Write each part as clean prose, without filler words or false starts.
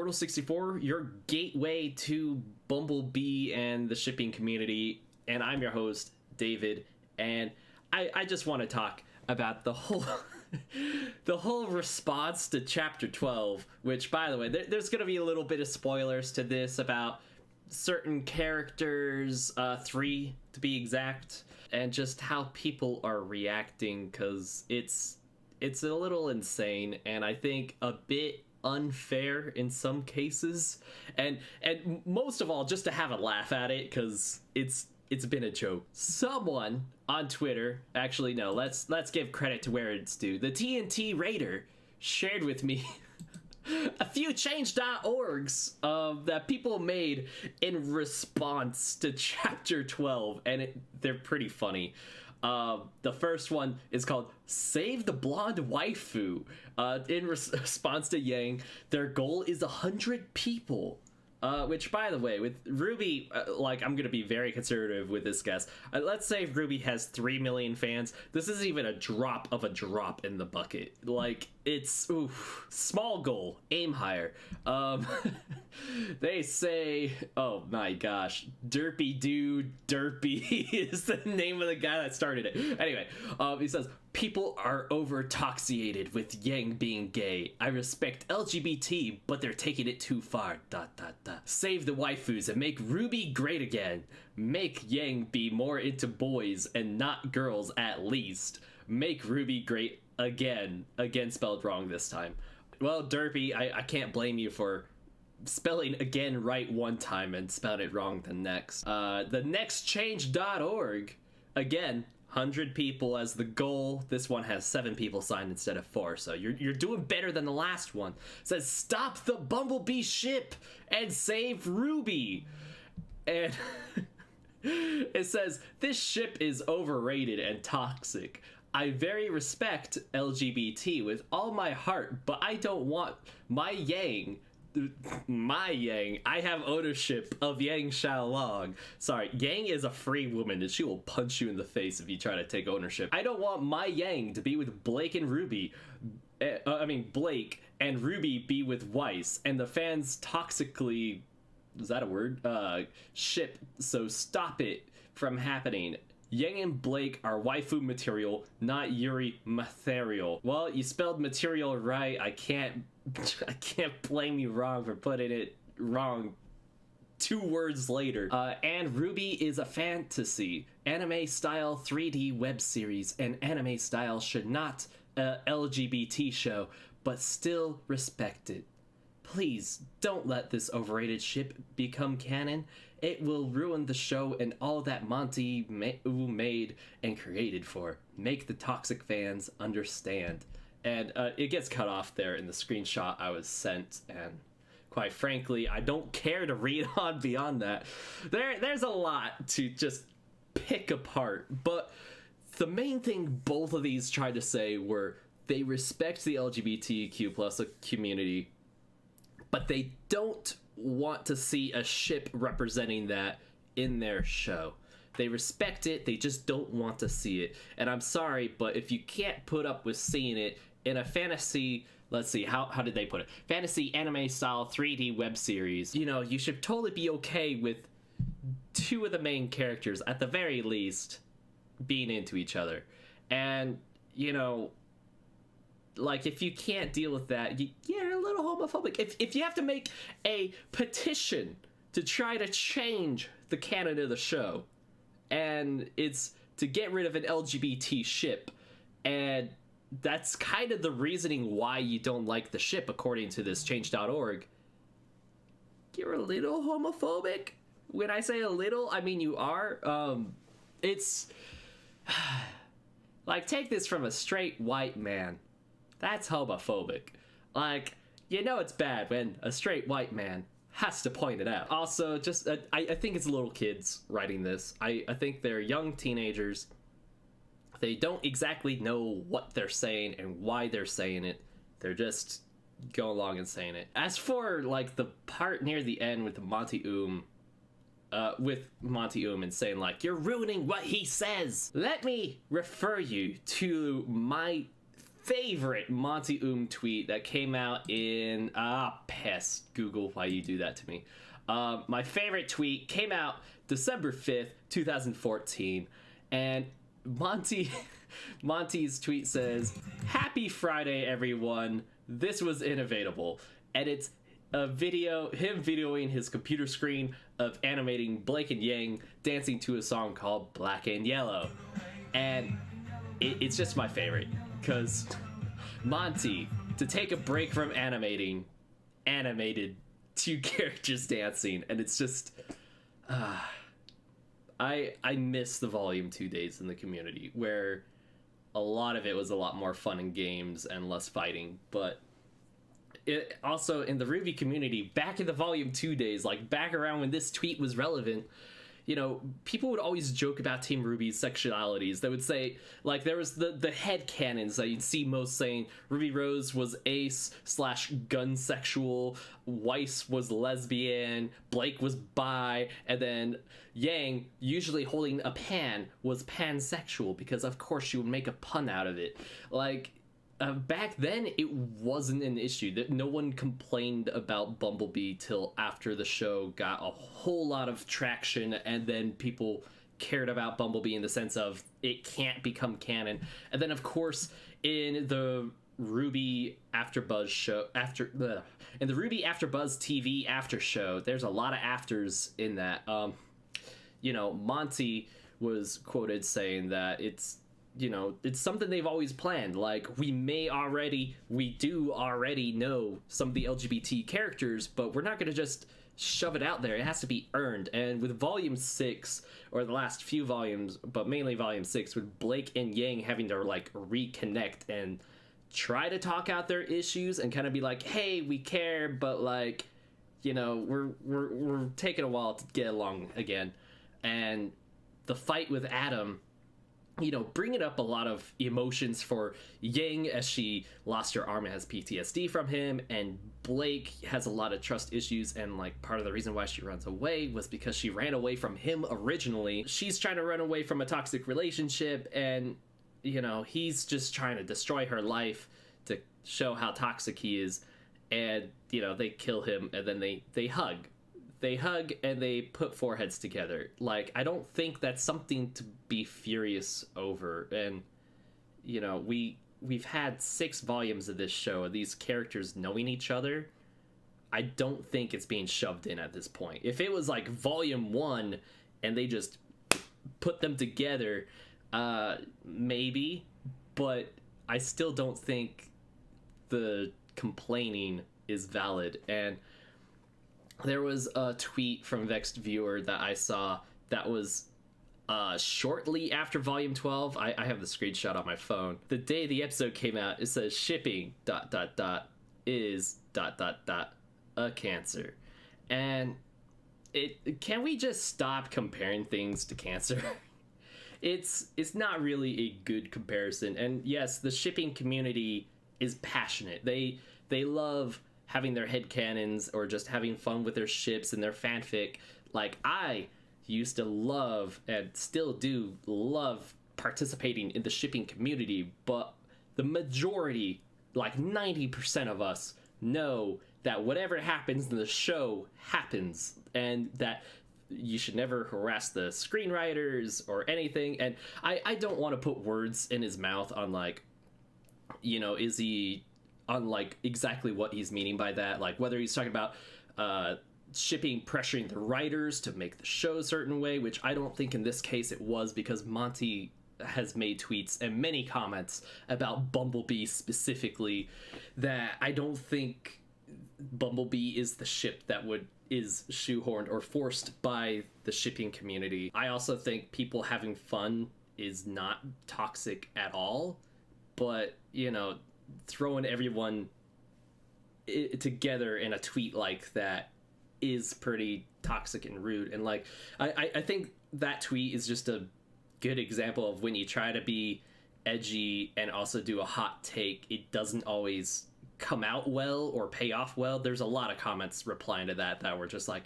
Portal64, your gateway to Bumblebee and the shipping community, and I'm your host, David, and I just want to talk about the whole the whole response to Chapter 12, which, by the way, there's going to be a little bit of spoilers to this about certain characters, 3 to be exact, and just how people are reacting, because it's a little insane, and I think a bit unfair in some cases, and most of all just to have a laugh at it, because it's been a joke. Someone on Twitter, actually no, let's give credit to where it's due. The TNT Raider shared with me a few change.orgs that people made in response to Chapter 12, and they're pretty funny. The first one is called "Save the Blonde Waifu." In response to Yang, their goal is 100 people. Which, by the way, with Ruby, like, I'm gonna be very conservative with this guess. Let's say Ruby has 3 million fans. This isn't even a drop of a drop in the bucket. Like, it's, oof, small goal, aim higher. They say, oh my gosh, Derpy Dude Derpy is the name of the guy that started it. Anyway, he says, people are over-toxiated with Yang being gay. I respect LGBT, but they're taking it too far, ... Save the waifus and make Ruby great again. Make Yang be more into boys and not girls at least. Make Ruby great again. Again spelled wrong this time. Well, Derpy, I can't blame you for spelling again right one time and spelling it wrong the next. The next change.org, again, 100 people as the goal. This one has 7 people signed instead of 4, so you're doing better than the last one. It says, stop the Bumblebee ship and save Ruby. And it says, this ship is overrated and toxic. I very respect LGBT with all my heart, but I don't want my Yang, I have ownership of Yang Xiaolong. Sorry, Yang is a free woman and she will punch you in the face if you try to take ownership. I don't want my Yang to be with Blake and Ruby. Blake and Ruby be with Weiss, and the fans toxically, is that a word? Ship, so stop it from happening. Yang and Blake are waifu material, not Yuri material. Well, you spelled material right. I can't blame you wrong for putting it wrong 2 words later. And Ruby is a fantasy, anime-style 3D web series, and anime-style should not LGBT show, but still respect it. Please, don't let this overrated ship become canon. It will ruin the show and all that Monty made and created for. Make the toxic fans understand. And it gets cut off there in the screenshot I was sent, and quite frankly, I don't care to read on beyond that. There's a lot to just pick apart, but the main thing both of these tried to say were they respect the LGBTQ plus community, but they don't want to see a ship representing that in their show. They respect it, they just don't want to see it. And I'm sorry, but if you can't put up with seeing it in a fantasy, let's see, how did they put it? Fantasy anime style 3D web series, you know, you should totally be okay with 2 of the main characters, at the very least, being into each other. And, you know, like, if you can't deal with that, you're a little homophobic. If you have to make a petition to try to change the canon of the show, and it's to get rid of an LGBT ship, and that's kind of the reasoning why you don't like the ship, according to this change.org, you're a little homophobic. When I say a little, I mean you are. It's like, take this from a straight white man. That's homophobic. Like, you know it's bad when a straight white man has to point it out. Also, just, I think it's little kids writing this. I think they're young teenagers. They don't exactly know what they're saying and why they're saying it. They're just going along and saying it. As for, like, the part near the end with Monty and saying, like, you're ruining what he says, let me refer you to my favorite Monty tweet that came out in pest Google, why you do that to me. My favorite tweet came out December 5th 2014, and Monty's tweet says, "Happy Friday, everyone. This was innovatable." And it's a video, him videoing his computer screen of animating Blake and Yang dancing to a song called Black and Yellow. And it's just my favorite, because Monty, to take a break from animated two characters dancing, and it's just I miss the Volume 2 days in the community, where a lot of it was a lot more fun and games and less fighting. But it also, in the RWBY community, back in the Volume 2 days, like back around when this tweet was relevant, you know, people would always joke about Team RWBY's sexualities. They would say, like, there was the head canons that you'd see most saying Ruby Rose was ace/gunsexual, Weiss was lesbian, Blake was bi, and then Yang, usually holding a pan, was pansexual, because of course she would make a pun out of it. Like, back then, it wasn't an issue. That no one complained about Bumblebee till after the show got a whole lot of traction, and then people cared about Bumblebee in the sense of it can't become canon. And then, of course, in the RWBY AfterBuzz show, in the RWBY AfterBuzz TV after show, there's a lot of afters in that. You know, Monty was quoted saying that it's, you know, it's something they've always planned. Like, we do already know some of the LGBT characters, but we're not going to just shove it out there. It has to be earned. And with Volume 6, or the last few volumes, but mainly Volume 6, with Blake and Yang having to, like, reconnect and try to talk out their issues and kind of be like, hey, we care, but, like, you know, we're taking a while to get along again. And the fight with Adam, you know, bringing up a lot of emotions for Yang as she lost her arm and has PTSD from him, and Blake has a lot of trust issues, and, like, part of the reason why she runs away was because she ran away from him originally. She's trying to run away from a toxic relationship, and, you know, he's just trying to destroy her life to show how toxic he is, and, you know, they kill him, and then they hug. They hug and they put foreheads together. Like, I don't think that's something to be furious over. And, you know, we've had 6 volumes of this show, of these characters knowing each other. I don't think it's being shoved in at this point. If it was like Volume 1 and they just put them together, maybe. But I still don't think the complaining is valid. And there was a tweet from Vexed Viewer that I saw that was shortly after Volume 12. I have the screenshot on my phone. The day the episode came out, it says shipping ... is ... a cancer. And can we just stop comparing things to cancer? It's not really a good comparison. And yes, the shipping community is passionate. They love having their headcanons or just having fun with their ships and their fanfic. Like, I used to love, and still do love, participating in the shipping community, but the majority, like 90% of us, know that whatever happens in the show happens, and that you should never harass the screenwriters or anything. And I don't want to put words in his mouth on, like, you know, is he on, like, exactly what he's meaning by that, like whether he's talking about shipping pressuring the writers to make the show a certain way, which I don't think in this case it was, because Monty has made tweets and many comments about Bumblebee specifically that I don't think Bumblebee is the ship that is shoehorned or forced by the shipping community. I also think people having fun is not toxic at all, but, you know, throwing everyone together in a tweet like that is pretty toxic and rude. And, like, I think that tweet is just a good example of when you try to be edgy and also do a hot take, it doesn't always come out well or pay off well. There's a lot of comments replying to that were just like,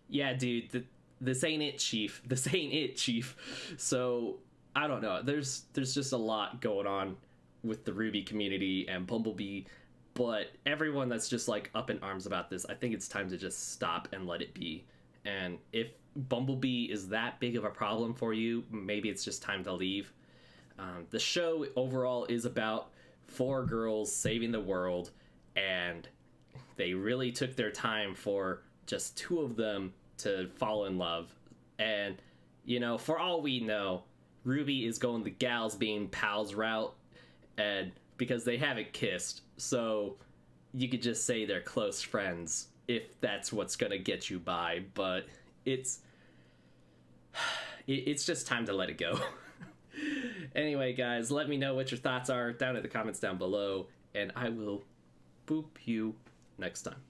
yeah, dude, this ain't it, chief. So I don't know, there's just a lot going on with the Ruby community and Bumblebee, but everyone that's just like up in arms about this, I think it's time to just stop and let it be. And if Bumblebee is that big of a problem for you, maybe it's just time to leave. The show overall is about 4 girls saving the world, and they really took their time for just 2 of them to fall in love. And, you know, for all we know, Ruby is going the gals being pals route, and because they haven't kissed, so you could just say they're close friends if that's what's gonna get you by, but it's just time to let it go. Anyway, guys, let me know what your thoughts are down in the comments down below, and I will boop you next time.